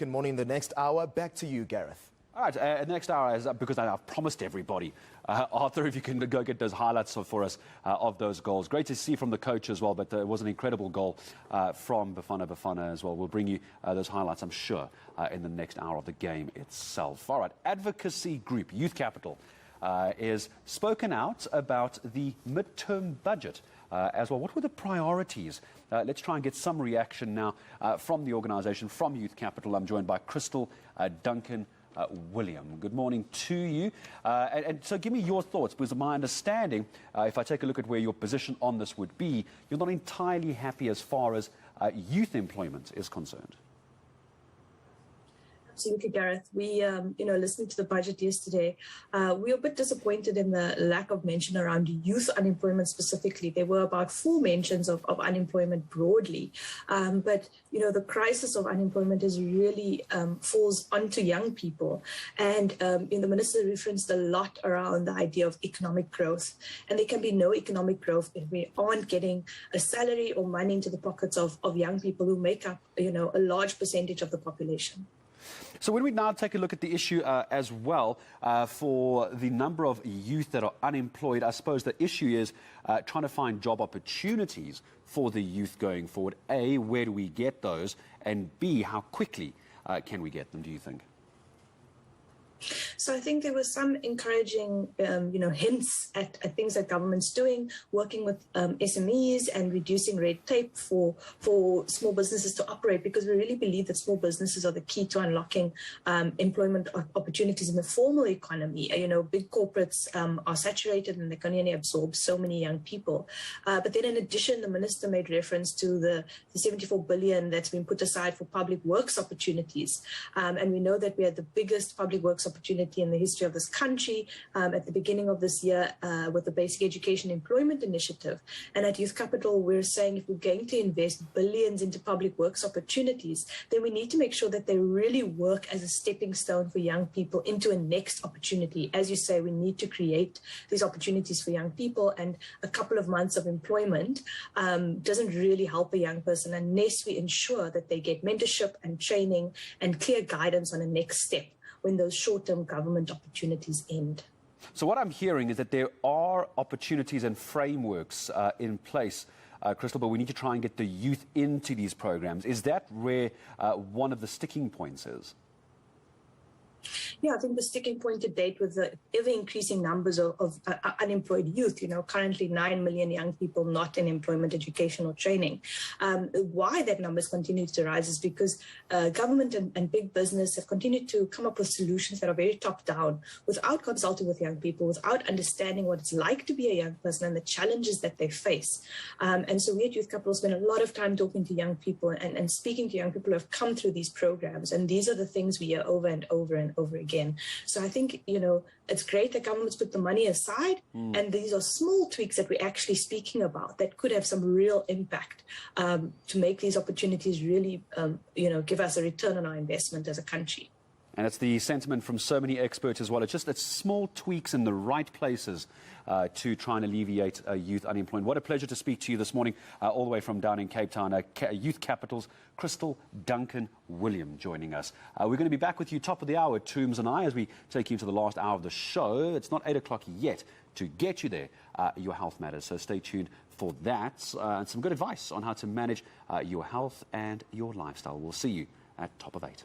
Good morning. The next hour, back to you, Gareth. All right, the next hour is because I've promised everybody. Arthur, if you can go get those highlights for us of those goals. Great to see from the coach as well, but it was an incredible goal from Bafana as well. We'll bring you those highlights, I'm sure, in the next hour of the game itself. All right, Advocacy Group, Youth Capital, is spoken out about the midterm budget as well. What were the priorities? Let's try and get some reaction now from the organisation, from Youth Capital. I'm joined by Kristal Duncan-Williams. Good morning to you. And so give me your thoughts, because my understanding, if I take a look at where your position on this would be, you're not entirely happy as far as youth employment is concerned. Absolutely, Gareth. We, listening to the budget yesterday, we were a bit disappointed in the lack of mention around youth unemployment specifically. There were about 4 mentions of unemployment broadly. But, the crisis of unemployment is really falls onto young people. And, the minister referenced a lot around the idea of economic growth. And there can be no economic growth if we aren't getting a salary or money into the pockets of young people who make up, a large percentage of the population. So when we now take a look at the issue as well for the number of youth that are unemployed, I suppose the issue is trying to find job opportunities for the youth going forward. A, where do we get those? And B, how quickly can we get them, do you think? So I think there were some encouraging, hints at things that government's doing, working with SMEs and reducing red tape for small businesses to operate, because we really believe that small businesses are the key to unlocking employment opportunities in the formal economy. Big corporates are saturated and they can only absorb so many young people. But then in addition, the minister made reference to the 74 billion that's been put aside for public works opportunities. And we know that we had the biggest public works opportunity in the history of this country at the beginning of this year with the Basic Education Employment Initiative. And at Youth Capital, we're saying if we're going to invest billions into public works opportunities, then we need to make sure that they really work as a stepping stone for young people into a next opportunity. As you say, we need to create these opportunities for young people, and a couple of months of employment doesn't really help a young person unless we ensure that they get mentorship and training and clear guidance on a next step when those short-term government opportunities end. So what I'm hearing is that there are opportunities and frameworks in place, Kristal, but we need to try and get the youth into these programs. Is that where one of the sticking points is? Yeah, I think the sticking point to date with the ever-increasing numbers of unemployed youth, currently 9 million young people not in employment, education or training. Why that numbers continue to rise is because government and big business have continued to come up with solutions that are very top-down without consulting with young people, without understanding what it's like to be a young person and the challenges that they face. And so we at Youth Capital spend a lot of time talking to young people and speaking to young people who have come through these programs. And these are the things we hear over and over and over again. So I think, it's great that government's put the money aside, and these are small tweaks that we're actually speaking about that could have some real impact to make these opportunities really, give us a return on our investment as a country. And it's the sentiment from so many experts as well. It's small tweaks in the right places to try and alleviate youth unemployment. What a pleasure to speak to you this morning, all the way from down in Cape Town. Youth Capital's Kristal Duncan-Williams joining us. We're going to be back with you top of the hour, Toombs and I, as we take you to the last hour of the show. It's not 8 o'clock yet. To get you there, your health matters. So stay tuned for that and some good advice on how to manage your health and your lifestyle. We'll see you at top of 8.